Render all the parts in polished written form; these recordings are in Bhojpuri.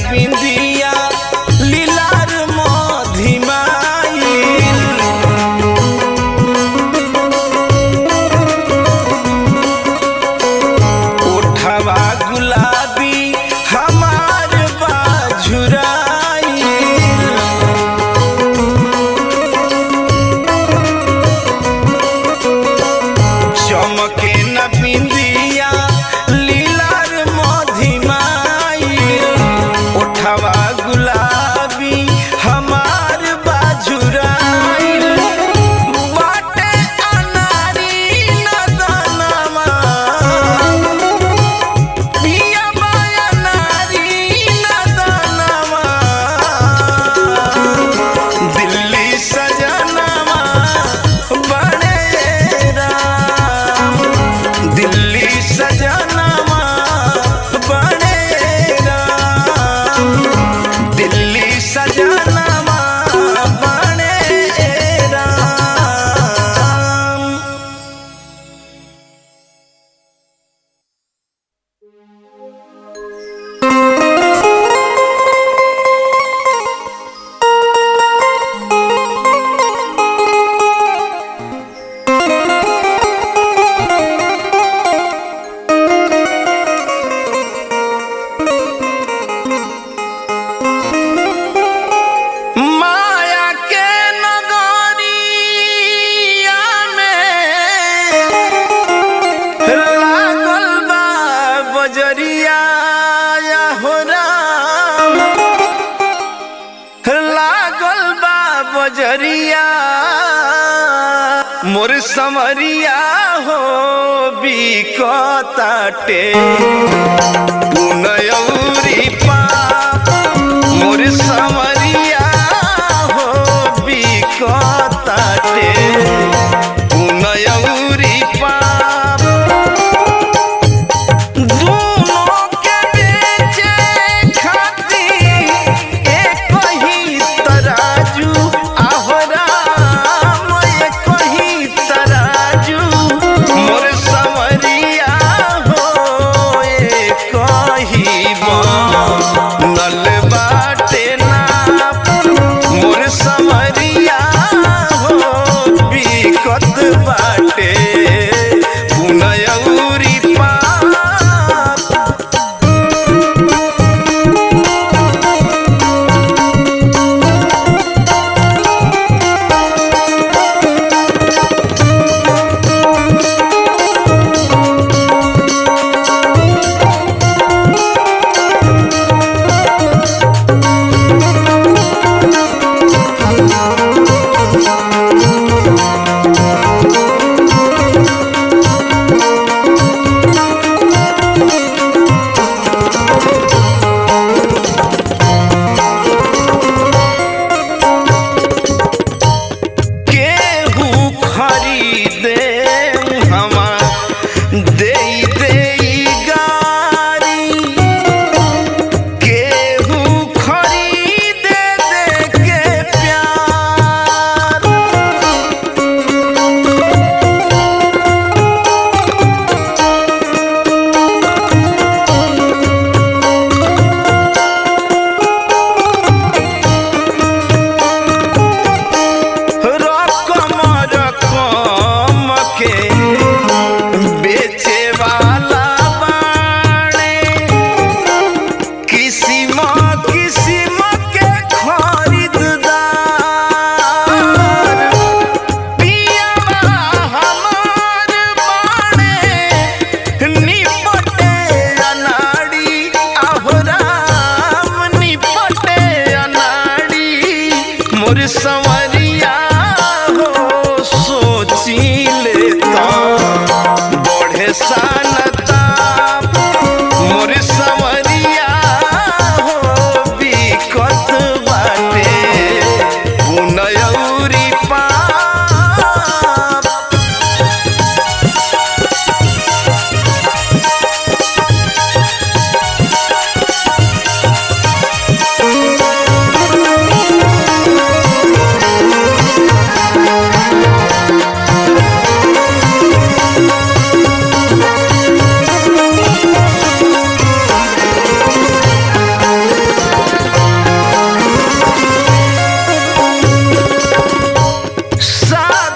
बिंदिया लीलार मधिमाइल ओठवा गुलाबी हमार बाझुराइल चमके न बिंदिया लीलार मधिमाइल ओठवा गुलाबी हमार बाझुराइल बाटे अनारी नदनमा पिया बाया नारी नदनमा दिल्ली सजनमा बड़े राम दिल्ली सजनमा बड़े राम दिल्ली सजनमा बड़े राम। माया के नगरिया में लागल बा बजरिया हो राम लागल बा बजरिया मोर समरिया हो बिकताटे पुनयौरी पाप मोर समरिया हो बिकताटे पुनयौरी पाप दोनों के बेचे खातिर एक ही तराजू आहोरा एक ही तराजू मोर समरिया हो एक ही नल बाटे ना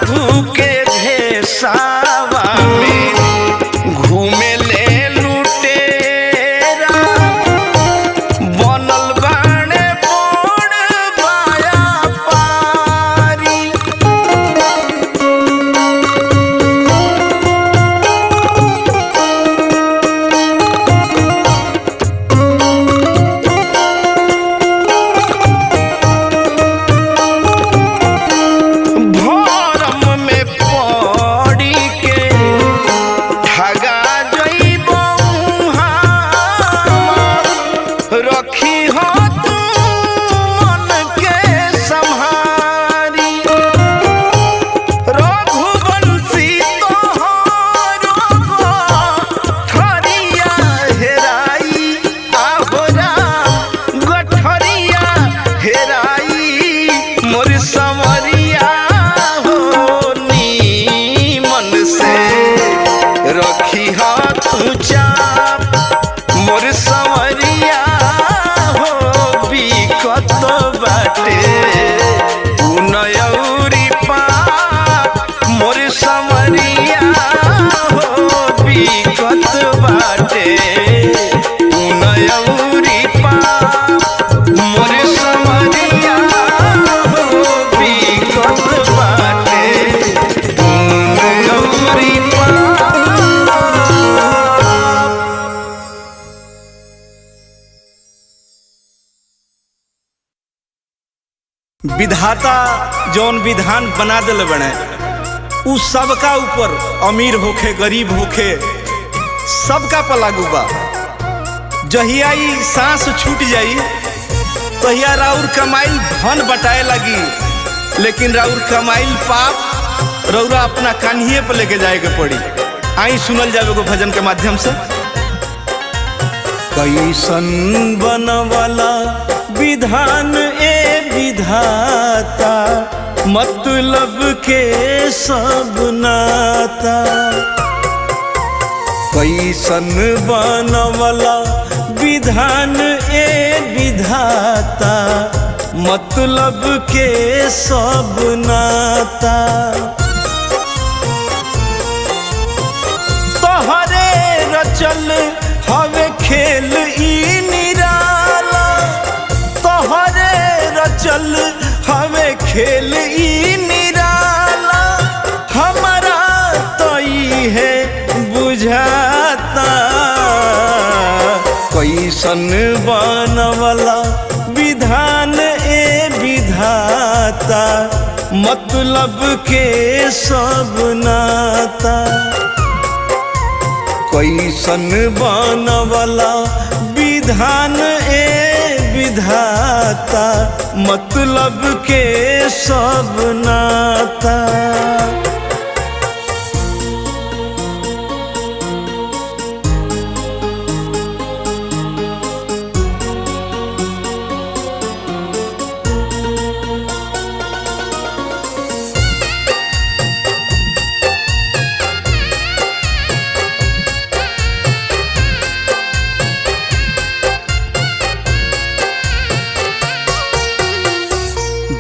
प्रभु के भेषावा में घूमे ले लुटेरा बनल बाणे बड़ बाया पारी। विधाता जौन विधान बना दिल बने उ सबका ऊपर, अमीर होखे गरीब होखे सबका पर लागू बा। जहिया ई सांस छूट जाई तहिया राउर कमाइल धन बटाए लगी, लेकिन राउर कमाइल पाप रौरा अपना कान्हिए पर लेके जाए के पड़ी। आई सुनल जावे को भजन के माध्यम से। कैसन बनवाला विधान ए विधाता, मतलब के सब नाता। कैसन बनवाला विधान ए विधाता, मतलब के सब नाता। तोहरे रचल हवे खेल ई निराला, तोहरे रचल हवे खेल ई निराला। हमारा तो ई है बुझाता, कैसन बनवाला विधान ए विधाता, मतलब के सब नाता। कैसन बनवाला विधान ए विधाता, मतलब के सब नाता।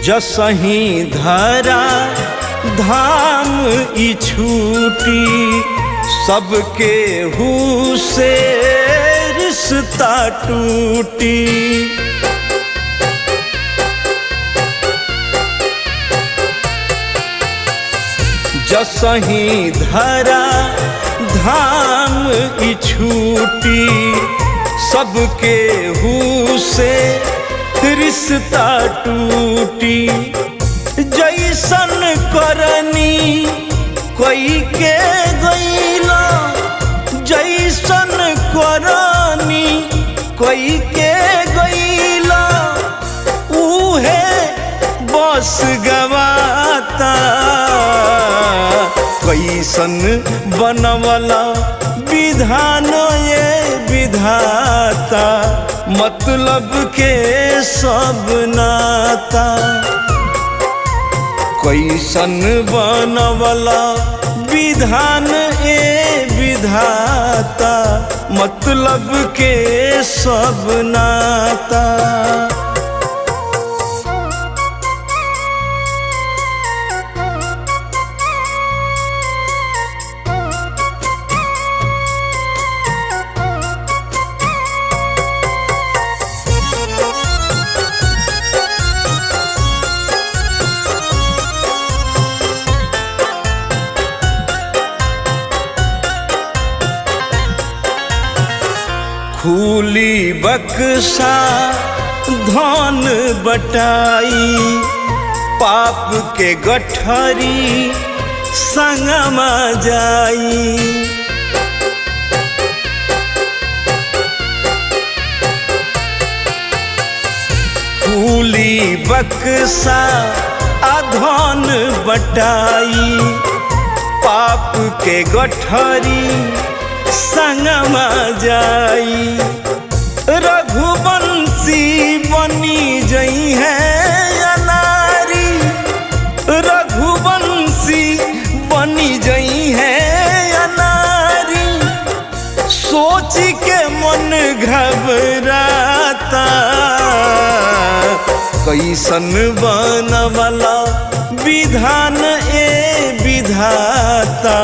जसही धरा धाम ई छूटी, सबके हु से रिश्ता टूटी। जसही धरा धाम ई छूटी, सबके हु से रिश्ता टूटी। जैसन करनी कोई के गईला, जैसन करनी कोई के गईला, उहे बस गवाता। कैसन बनवाला विधान ये विधाता, मतलब के सब नाता। कैसन बनवाला विधान ए विधाता, मतलब के सब नाता। फूली बक्सा धन बटाई, पाप के गठरी संगमा जाई। फूली बक्सा धन बटाई, पाप के गठरी संगमा जाई। रघुवंशी बनी जई है अनारी, रघुवंशी बनी जई है अनारी। सोच के मन घबराता, कैसन बनवला विधान ए विधाता,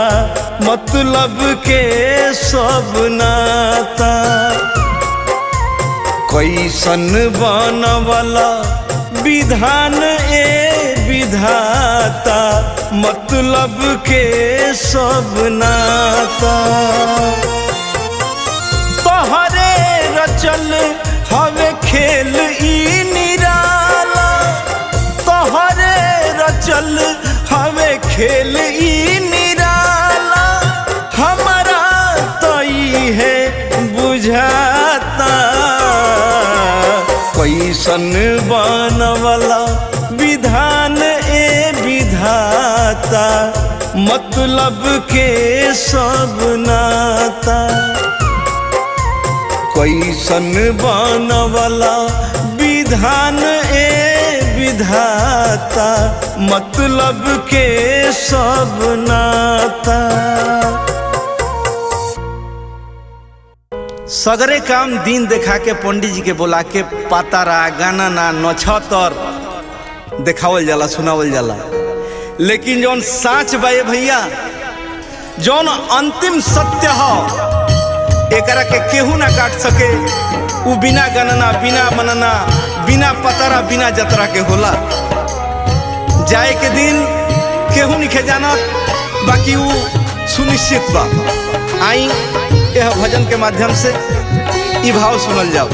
मतलब के सब नाता। कैसन बनवला विधान ए विधाता, मतलब के सब नाता। तोहरे रचल हवे खेल ई निराला, तोहरे रचल हवे खेल ई निराला। हमारा तो ई है बुझाता, कैसन बनवला विधान ए विधाता, मतलब के सब नाता। कैसन बनवला विधान ए विधाता, मतलब के सब नाता। सगरे काम दिन देखा के पंडित जी के बोला के पातारा गाना ना नछतर देखावल जाला, सुनावल जाला। लेकिन जौन साच बा भैया, जौन अंतिम सत्य है, एकरा के केहू ना काट सके। उ बिना गणना, बिना मनना, बिना पतारा, बिना जतरा के होला। जाए के दिन केहू नहीं जानत, बाकी उ सुनिश्चित बा। आई यह भजन के माध्यम से ई भाव सुनल जाओ।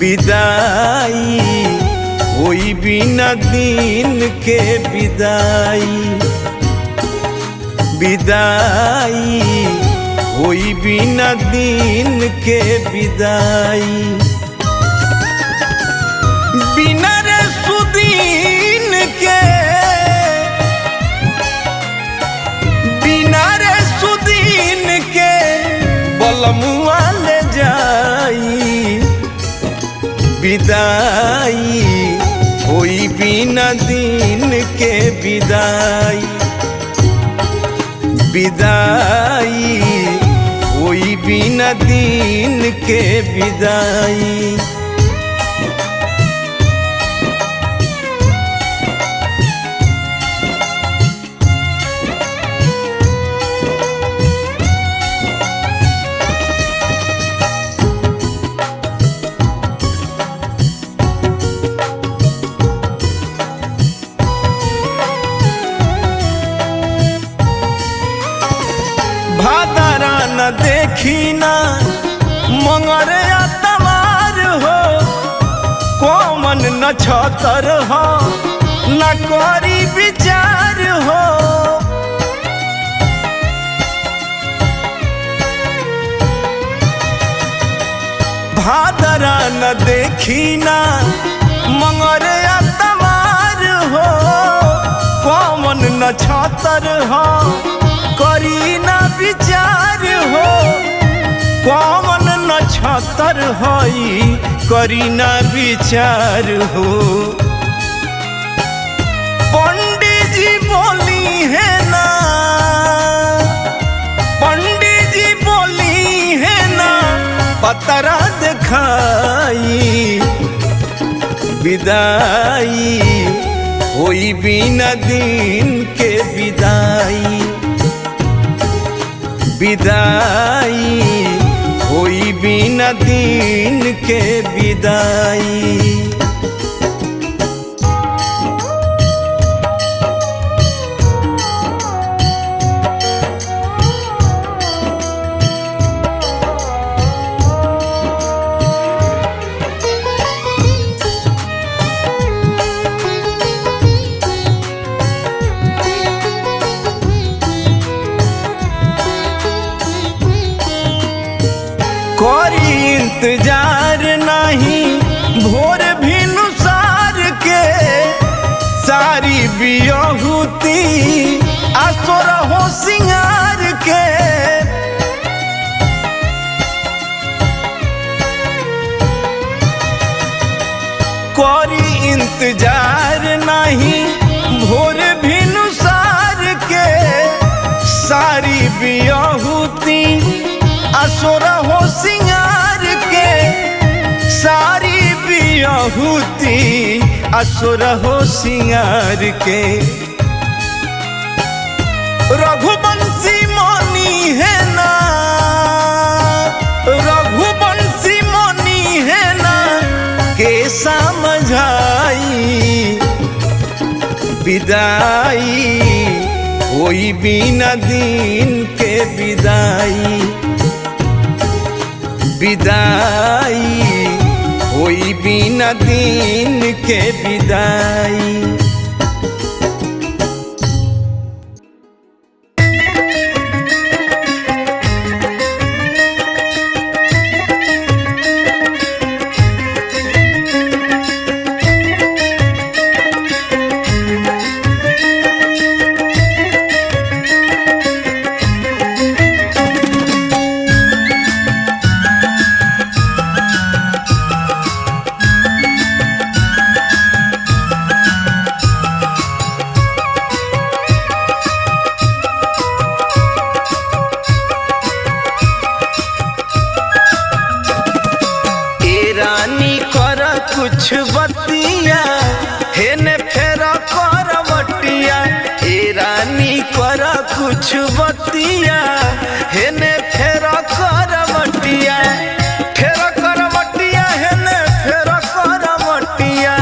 विदाई होई बिना दिन के विदाई, विदाई होई बिना दिन के विदाई। बिना रे सुदीन के, बिना रे सुदीन के बलमुआ ले जाई। विदाई होई बिना दिन के विदाई, विदाई होई बिना दिन के विदाई। भादरा न देखी ना मंगरे तवार हो, कोमन न छतर हो, न करी विचार हो। भादरा न देखी ना मंगरे तवार हो, कोमन न छतर हो, करी ना विचार हो। कौन नछतर हई करी ना विचार हो। पंडित जी बोली है ना, पंडित जी बोली है ना, पतरा दिखाई। विदाई होई बिना दिन के विदाई, विदाई होई बिना दिन के विदाई। इंतजार नहीं भोर भी नुसार के सारी बियहुती आसोर हो सिंगार के कोरी इंतजार नहीं भोर भी नुसार के सारी बियहुती आसोर हो सिंगार के सारी बियहुती आसुर हो सिंगार के रघुवंशी मनी है ना रघुवंशी मनी है ना के समझाई विदाई होई बिना दिन के विदाई विदाई होई बिना दिन के विदाई। कुछ बतिया हेने फेरा करवटिया ए रानी कर कुछ बतिया हेने फेरा करवटिया फेरा करवटिया हेने फेरा करवटिया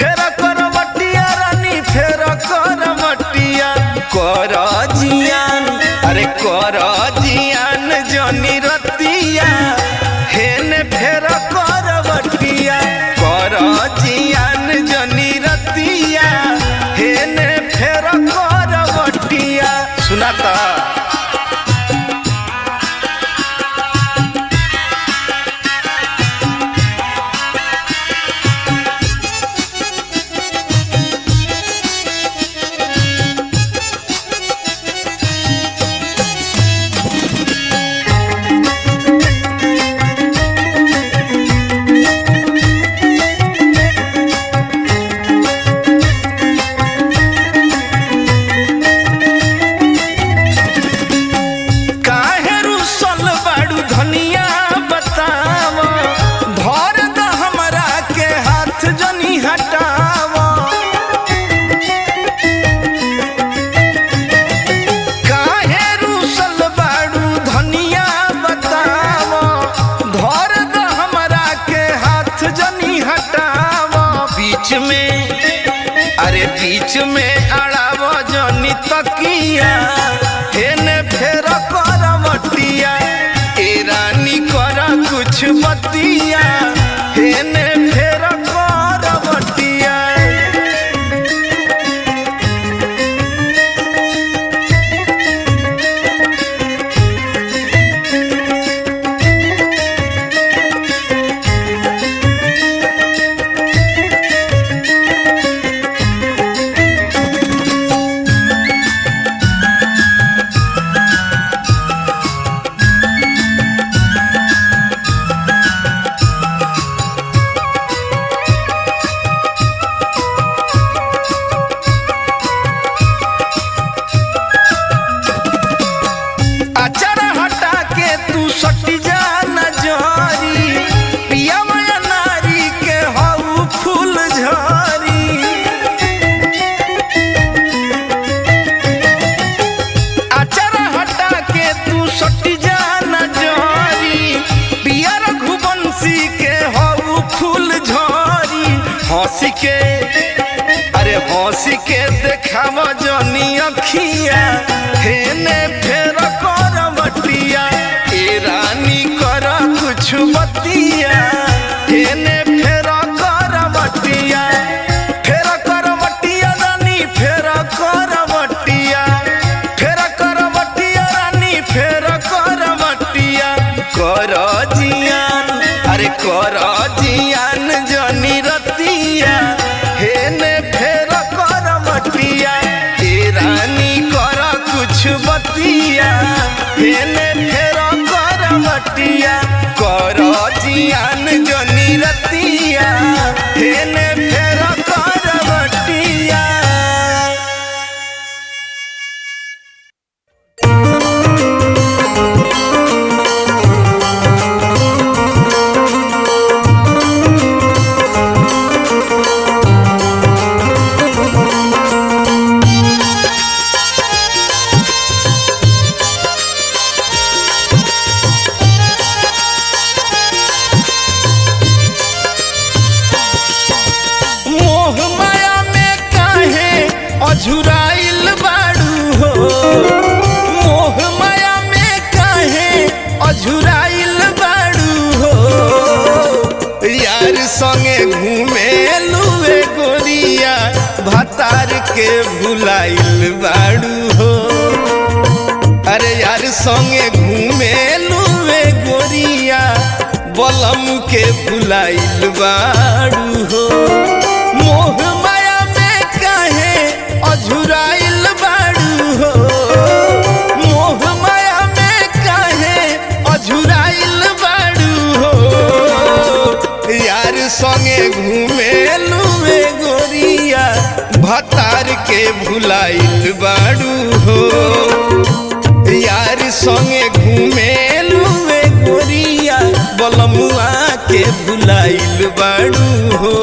फेरा करवटिया रानी फेरा करवटिया कर जियान अरे कर जियान जनी रतिया हेने फेरा करवटिया जियान जनी रतिया हेने फेर करवटिया सुनाता बीच में अड़ाव जनी तकिया हेने फेर करवटिया ए रानी कर कुछ बतिया हेने फेर करवटिया। सटी जा नजरी पिया माया नारी के हऊ फूल झरी आचार हटा के तू सटी जा नजरी पिया रघुवंशी के हऊ फूल झरी हंसी के अरे हंसी के देखाव जनी अखिया हेने फेर करवटिया रानी कर कुछ बतिया हेने फेरा करवटिया फेरा करवटिया रानी फेरा करवटिया फेरा करवटिया रानी फेरा करवटिया कर जियान रानी कर कुछ बतिया हेने फेर कर बटिया कर जियान जनी रतिया हेने फेर कर बटिया। अझुराइल बाड़ू हो मोह माया में काहे अझुराइल बाड़ू हो यार संगे घूमेलुए गोरिया भतार के भुलाइल बाड़ू हो। अरे यार संगे घूमेलुए गोरिया बलम के भुलाइल बाड़ू हो। मोह माया में काहे अझुराइल बाड़ू हो मोह माया में काहे अझुराइल बाड़ू हो यार संगे घूमेलुए गोरिया भतार के भुलाइल बाड़ू हो। यार संगे घूमेलुए गोरिया बलमुआ के भुलाइल बाड़ू हो।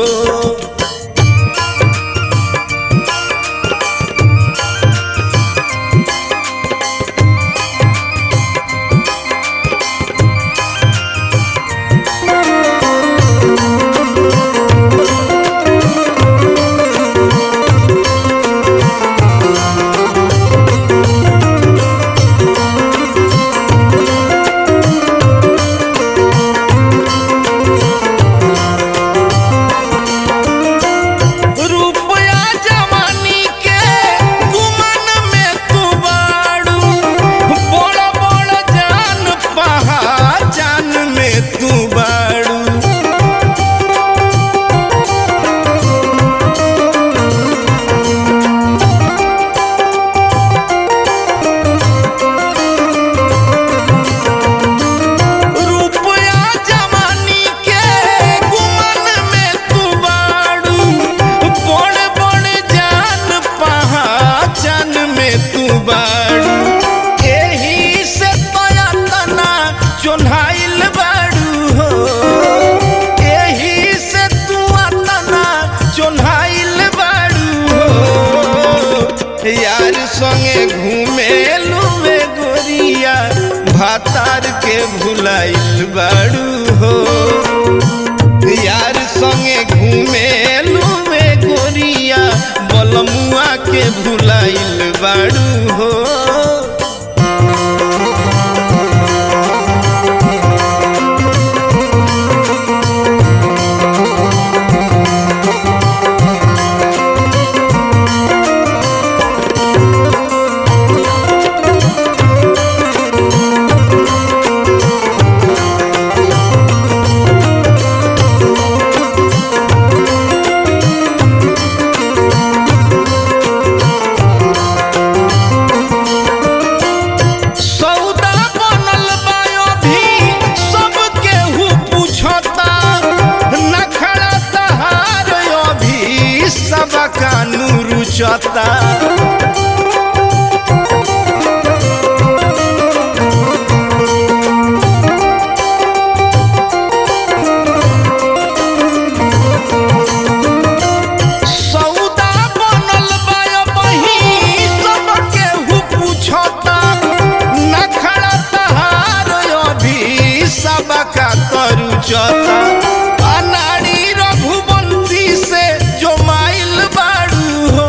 यार संगे घूमेलुए गोरिया भतार के भुलाइल बाड़ू हो। यार संगे घूमेलुए गोरिया बलमुआ के भुलाइल बाड़ू हो। रुचता सौदा बनल बा बही सबके हु पूछता नखड़ा तहार अभी सबका करुचता। अनाड़ी रघुवंशी से जो माइल बाड़ू हो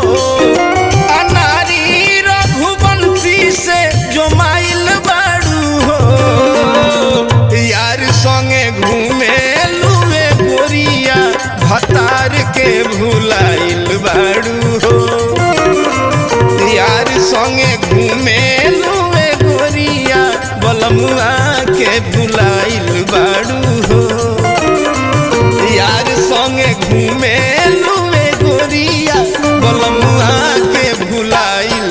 अनारी रघुवंशी से जो माइल बाड़ू हो यार संगे घूमेलुए गोरिया भतार के भुलाइल बाड़ू हो। यार संगे घूमेलुए गोरिया बलमुआ के भुलाइल बाड़ू हो। यार संगे घूमेलुए गोरिया बलमुआ के भुलाइल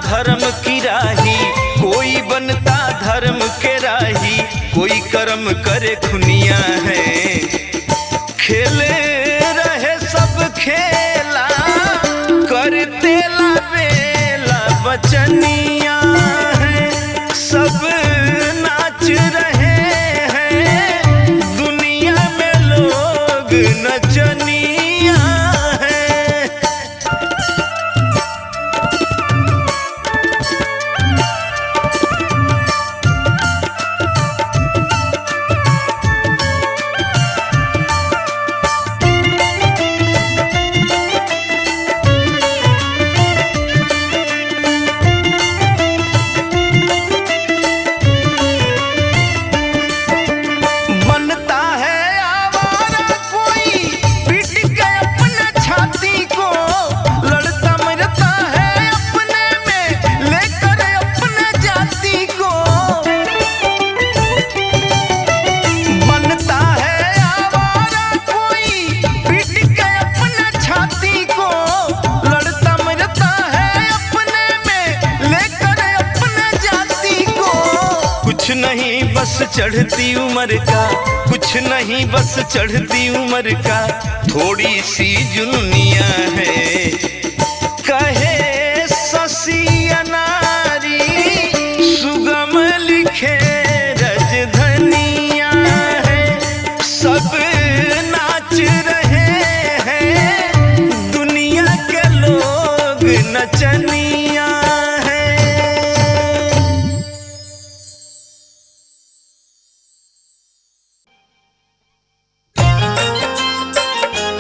धर्म की राही, कोई बनता धर्म के राही, कोई कर्म करे खुनिया है। खेले रहे सब खेला, करते ला बेला बचनिया है। सब नाच रहे हैं, दुनिया में लोग नचनिया है। कुछ नहीं बस चढ़ती उम्र का, कुछ नहीं बस चढ़ती उम्र का, थोड़ी सी जुल्मिया है। कहे शशि अनारी सुगम लिखे रजधनिया है। सब नाच रहे हैं, दुनिया के लोग नचनिया है।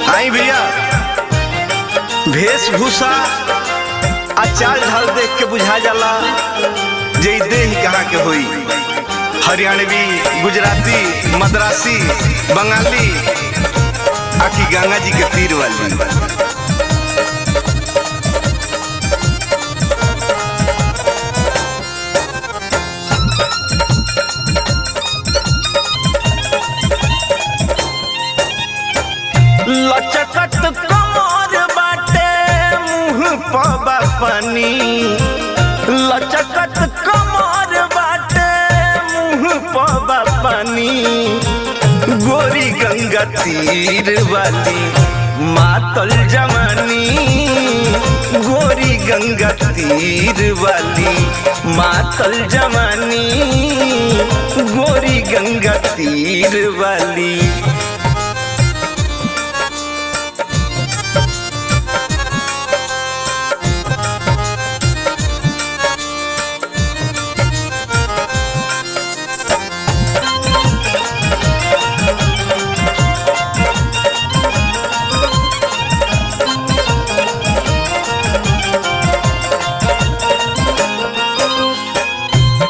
आई भैया, वेशभूषा आ चाल ढाल देख के बुझा जाला जे देह कहाँ के होई। हरियाणवी, गुजराती, मद्रासी, बंगाली, आखी गंगा जी के तीर वाली। लचकत कमर बाटे मुँह पबा पानी, लचकत कमर बाटे मुँह पबा पानी। गोरी गंगा तीर वाली मातल जवानी, गोरी गंगा तीर वाली मातल जवानी, गोरी गंगा तीर वाली।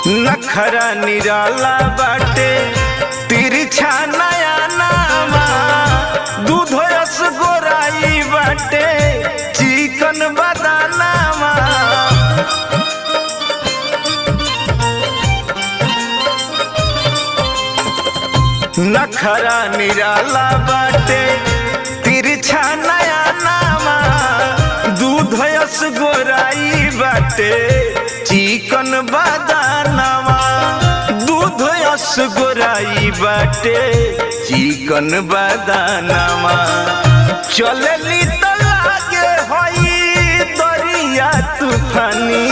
नखरा निराला बाटे तिरछा नया नामा, दूध रस गोराई बाटे चिकन बदानामा। नखरा निराला बाटे तिरछा नया नामा, दूध रस गोराई बाटे चिकन बदानामा। दूध रस गोराई बाटे चिकन बदानामा। चलली तो लागे होई दरिया तूफानी,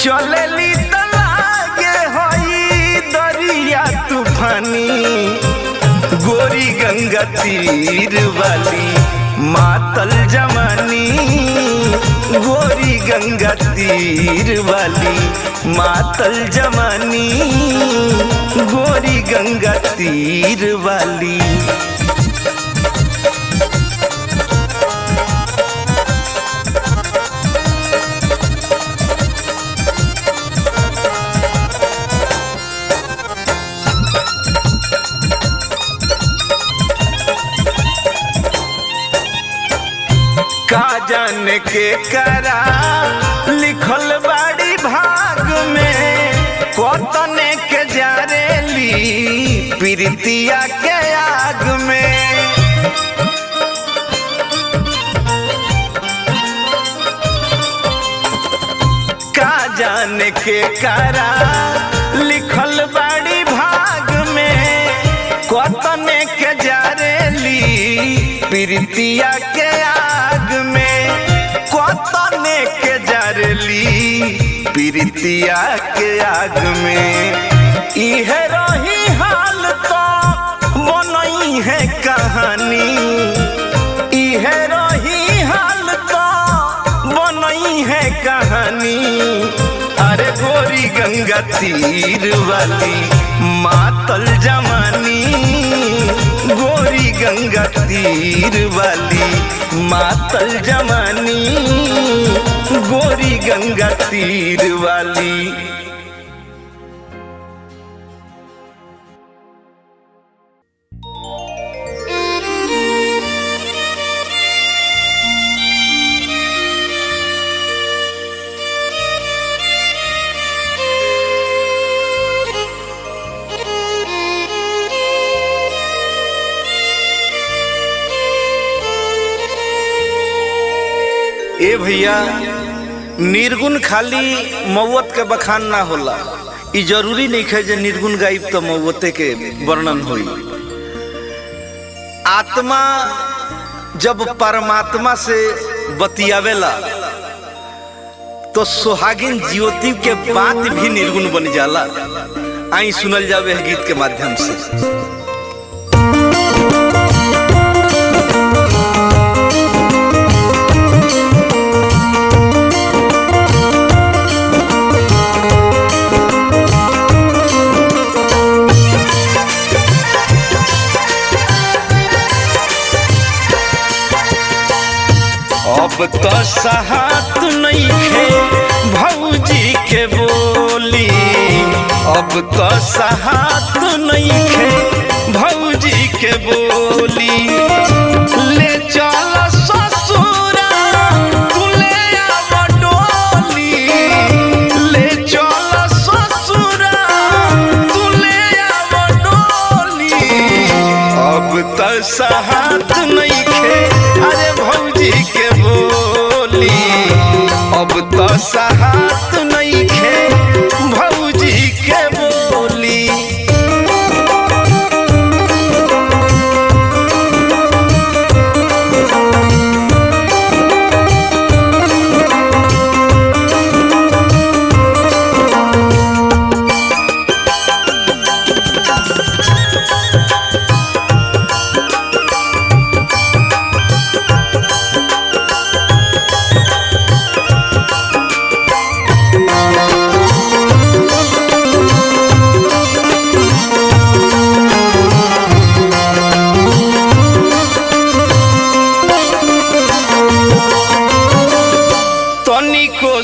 चलली तो लागे होई दरिया तूफानी। गोरी गंगा तीर वाली मातल जवानी, गोरी गंगा तीर वाली मातल जवानी, गोरी गंगा तीर वाली। का जाने के करा लिखल बाड़ी भाग में, कतने के जारेली प्रीतिया के आग में। जाने के करा लिखल बाड़ी भाग में कतने के जारेली प्रीतिया के आग में कतने के जारेली प्रीतिया के आग में इहे रही हाल तो बनई है कहानी इहे रही हाल तो बनई है कहानी अरे गोरी गंगा तीर वाली मातल जमानी गोरी गंगा तीर वाली मातल जमानी गोरी गंगा तीर वाली। ए भैया निर्गुण खाली मौत के बखान ना होला ई जरूरी नहीं है जे निर्गुण गायब तो मौते के वर्णन होई। आत्मा जब परमात्मा से बतियावेला तो सुहागिन ज्योति के बात भी निर्गुण बन जाला। आई सुनल जावे गीत के माध्यम से। अब तो सहात नहीं खे भौजी के बोली अब तो सहात नहीं खे भौजी के बोली ले चल ससुरा ले आव डोली ले चल ससुरा ले आव डोली अब तो सहात नहीं खे अरे भौजी के बोली अब तो सहात नहीं खे भौजी के बोली।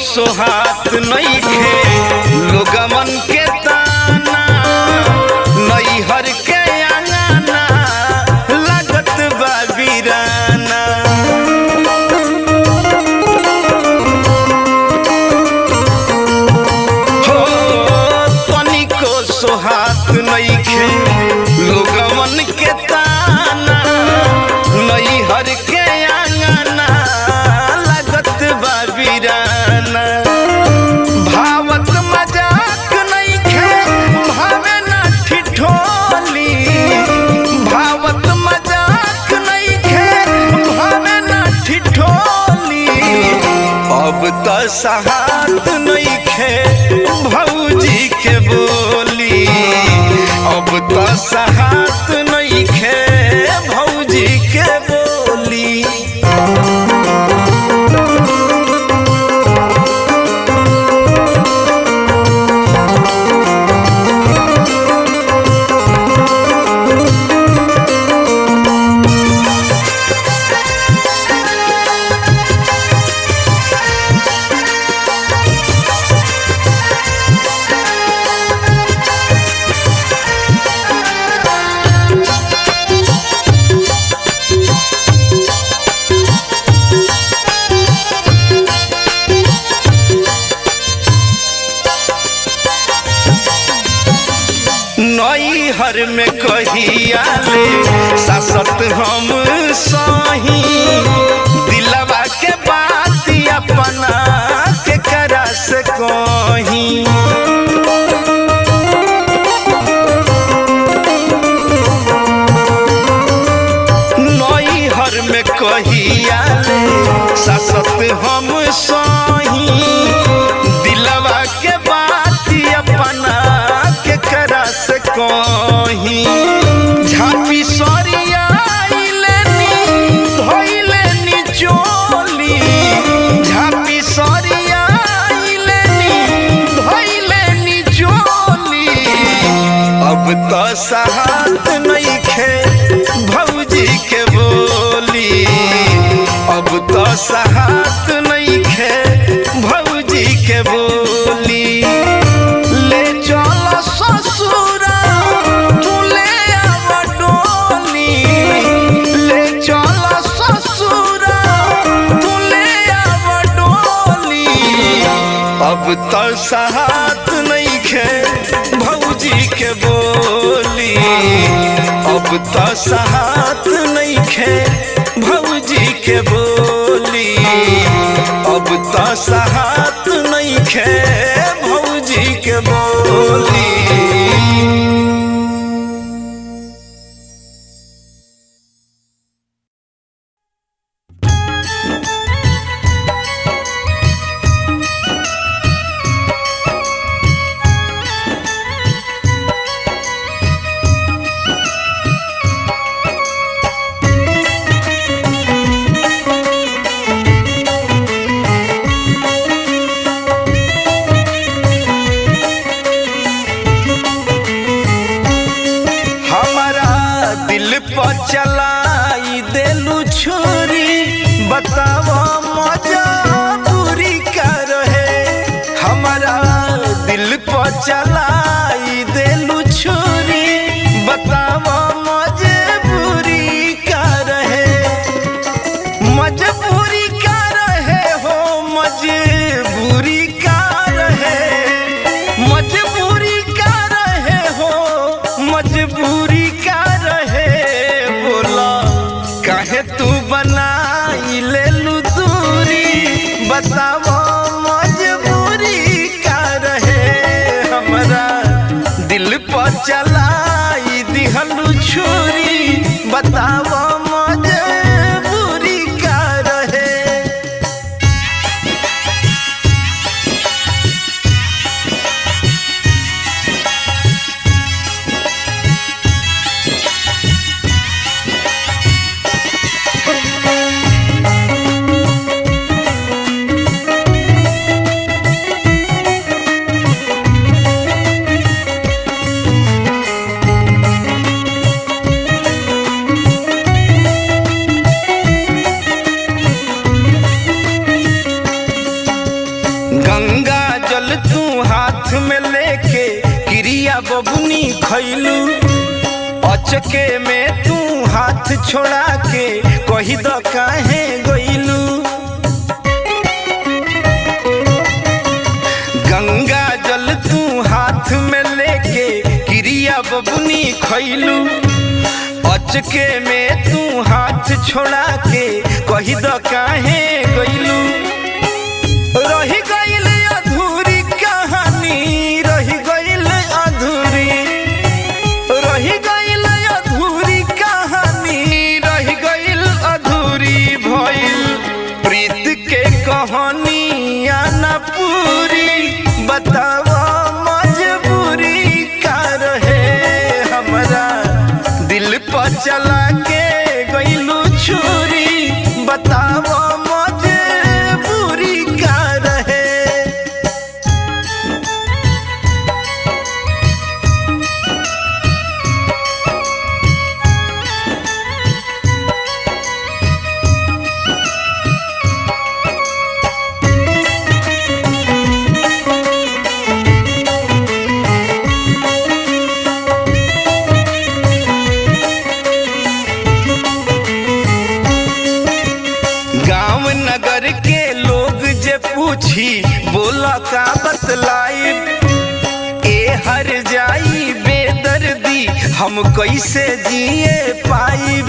सोहात नहीं खे लोगमन के ताना नैहर के आंगना लागत बा वीराना हो तनिको सोहात नहीं खे लोगमन के ताना नैहर के आंगना लागत बा वीराना भावत मजाक नहीं खे भावे ना ठिठोली भावत मजाक नहीं खे भावे ना ठिठोली अब तो सहात नहीं खे भौजी के बोली अब तो सहात नहीं खे भौजी के बोली। नैहर में कहिया ले सासत हम सही दिलवा के बात अपना के करा से कहीं। नई हर में कहिया ले सासत हम सही, दिलवा के बात अपना के करा से कहीं। झापी सरिया धोइलेनी चोली, झापी सरिया धोइलेनी चोली। अब तो सहात नइखे भौजी के बोली, अब तो सहात नइखे भौजी के बोली। ले चल ससुरा तू ले आव डोली, ले चल ससुरा तू ले आव डोली। अब तो सहात नइखे भौजी के बोली, अब तो सहात नइखे भौजी के बोली, अब तो सहात नइखे भौजी के बोली। चलाई देलू छुरी, बताव मजबूरी का रहे। हमारा दिल पर चलाई देलू छुरी, बताव मजबूरी का रहे। मजबूरी का रहे हो, मजबूरी का रहे, मजबूरी का रहे हो, मजबूरी का रहे। काहे तू बनाई लेलू दूरी, बताव मजबूरी का रहे। हमरा दिल पर चलाई दिहलू छुरी, बताव मजबूरी का रहे। गंगा जल तू हाथ में लेके क्रिया बबुनी खैलू, अचके में तू हाथ छोड़ा के कही द काहे गइलू। गंगा जल तू हाथ में लेके क्रिया बबुनी खैलू, अचके में तू हाथ छोड़ा के कही द काहे गइलू। रही गइल अधूरी कहानी, रही गइल अधूरी, रही गइल अधूरी कहानी, रही गइल अधूरी भइल प्रीत के कहानी आना पूरी। बताव मजबूरी का रहे, हमरा दिल पर चला के गइलू छुरी, बताव मजबूरी का रहे। नगर के लोग जे पूछी बोला का बतलाई, ए हर जाई बेदर्दी हम कैसे जिए पाई।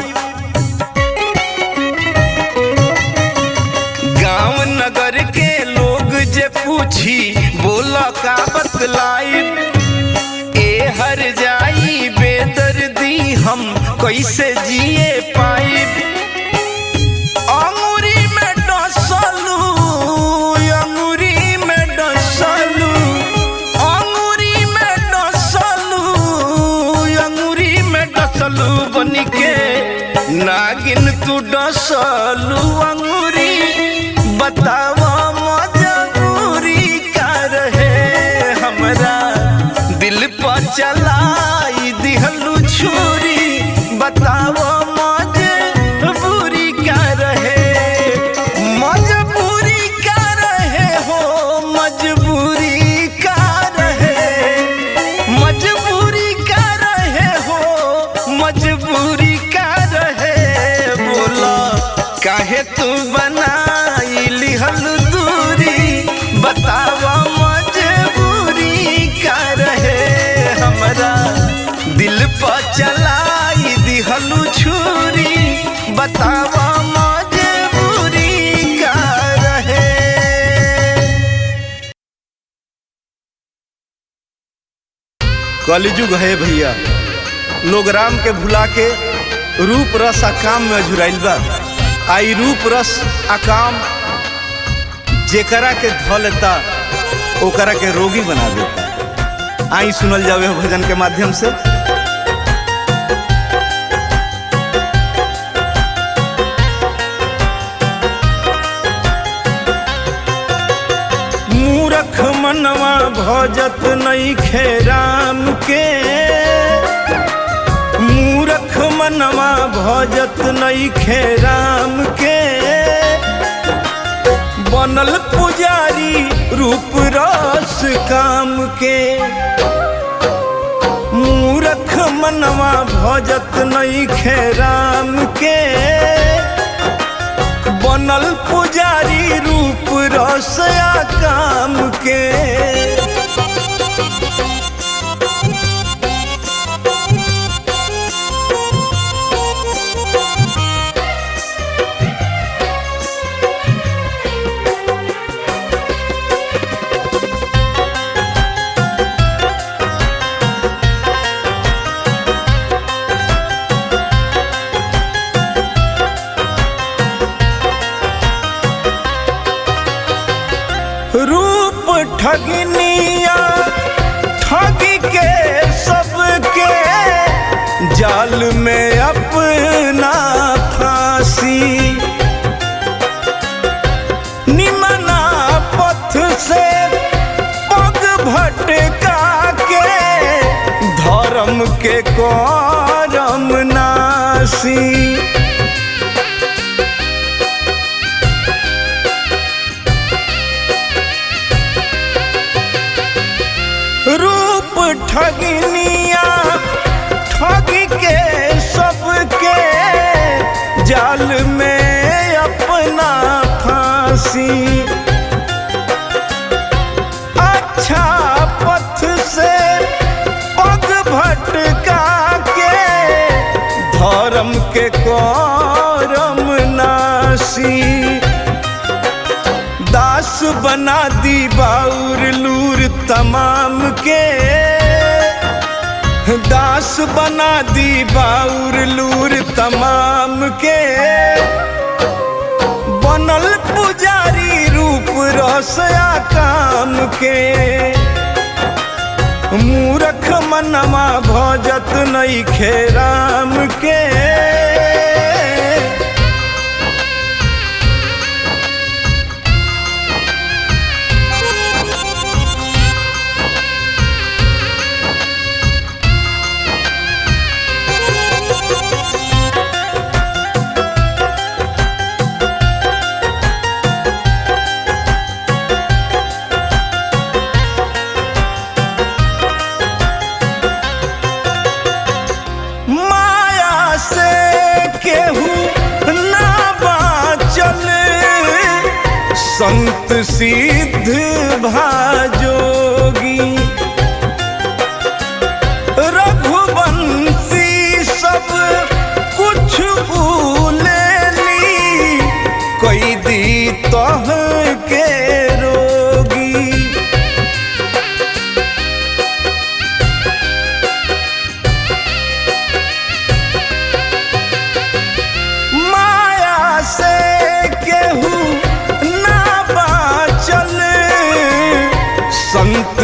गांव नगर के लोग जे पूछी बोला का बतलाई ए हर जाई बेदर्दी हम कैसे जिए पाई अंगूरी में डसलू अंगूरी में डसलू अंगूरी में डसलू अंगूरी में डसलू बनी के नागिन तू डसलू अंगूरी बतावा मजबूरी का रहे हमरा दिल पर चलाई दिहलू छुरी बतावा मजबूरी का रहे मजबूरी का रहे हो मजबूरी का रहे मजबूरी का रहे हो मजबूरी का रहे बोला काहे तू बनाई लिहल दूरी बतावा मजबूरी का रहे हमरा दिल पर चलाई दिहलू छुरी बतावा मजबूरी का रहे। कलयुग है भैया लोग राम के भुला के रूप रस आ काम में अझुराइल बा आई रूप रस आ काम जेकरा के धलता ओकरा के रोगी बना देता। आई सुनल जावे भजन के माध्यम से। मूरख मनवा भजत नइखे राम के मूरख मनवा भजत नइखे राम के बनल पुजारी रूप रस काम के मूरख मनवा भजत नइखे राम के बनल पुजारी रूप रस काम के रूप ठगनिया ठगी के सबके जाल में अपना फांसी निमना पथ से पग भटका के धर्म के करम नासी रूप ठगनिया ठगी के सबके जाल में अपना फांसी अच्छा पथ से पग भटका के धर्म के करम नासी दास बना दी बाउर लूर तमाम के दास बना दी बाउर लूर तमाम के बनल पुजारी रूप रस काम के मूरख मनवा भजत नइखे राम के संत सिद्ध भाजोगी रघुवंशी सब कुछ भूले ली कोई दी तोह के रोगी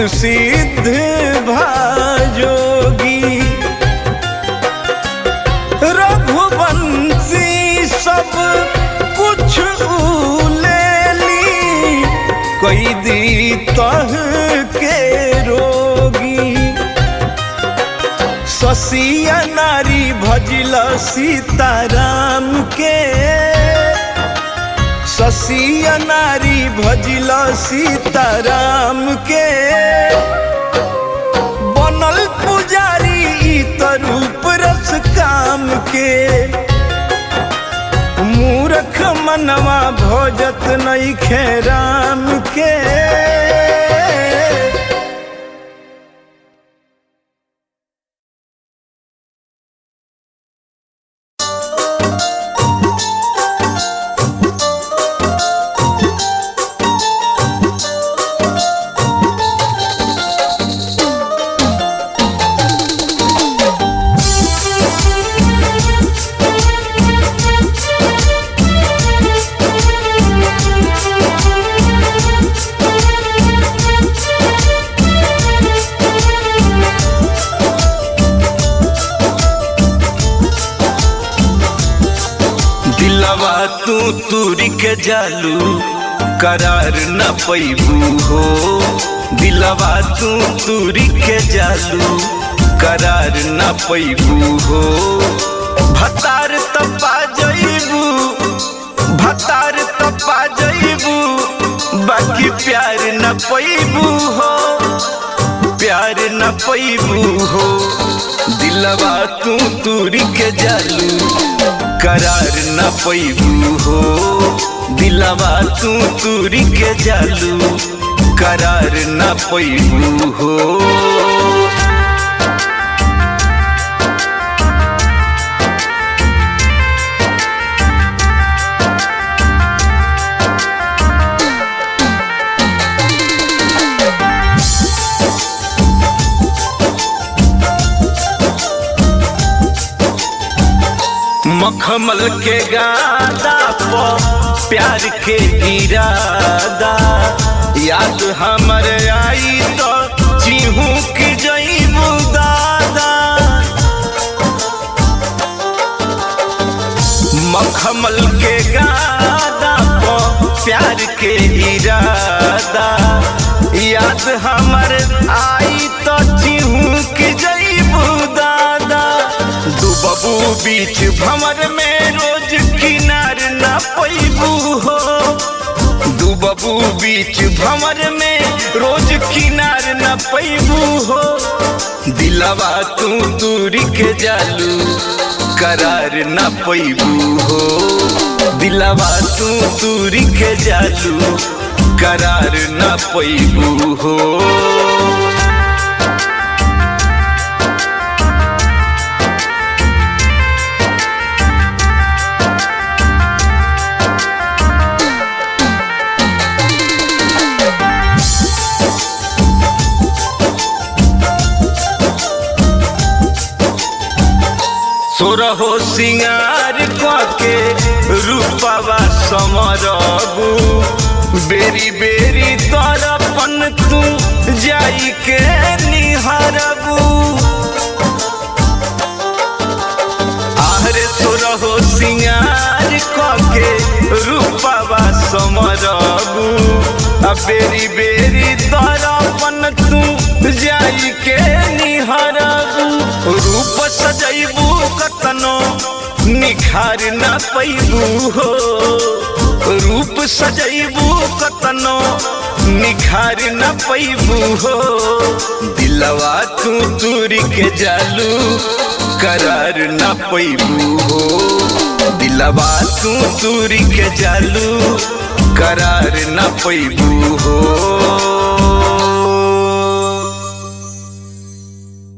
सिद्ध भाजोगी। रघुवंशी सब कुछ ले ली, कोई दी तह के रोगी। ससिया नारी भजिल सीताराम के, ससिया नारी भजिल सीताराम के। बनल पुजारी त रूप रस काम के, मूर्ख मनवा भोजत नइखे राम के। दिलवा तू तुरी के जालू करार न पैबू हो। दिलवा तू तुरी के जालू करार न पैबू हो। भतार तपा जइबू, भतार तपा जइबू, बाकी प्यार न पैबू हो, प्यार न पैबू हो। दिलवा तू तुरी के जालू करार न पैबू हो। दिलवा तू तुरी के जालू करार न पैबू हो। मखमल के गादा पर प्यार के इरादा, याद हमर आई तो चिहू की जइबू दादा। मखमल के गादा पर प्यार के इरादा, याद हमर आई तो चिहू की जइबू दादा। डूबबू बीच भंवर में रोज किनार न पैबू हो। डूबबू बीच भंवर में रोज किनार न पैबू हो। दिलवा तू तुरी के जालू करार न पैबू हो। दिलवा तू तुरी के जालू करार न पैबू हो। सोरहो सिंगार के रूपवा समरबू, बेरी बेरी तरपन तू जाई के निहारबू। आहरे सोरहो सिंगार के रूपवा समरबू, बेरी बेरी तरपन तू जाई के निहारबू। रूप सजैबू कतनो निखार न पैबू हो। रूप सजैबू कतनो निखार न पैबू हो। दिलवा तू तुरी के जालू करार न पैबू हो। दिलवा तू तुरी के जालू करार न पैबू हो।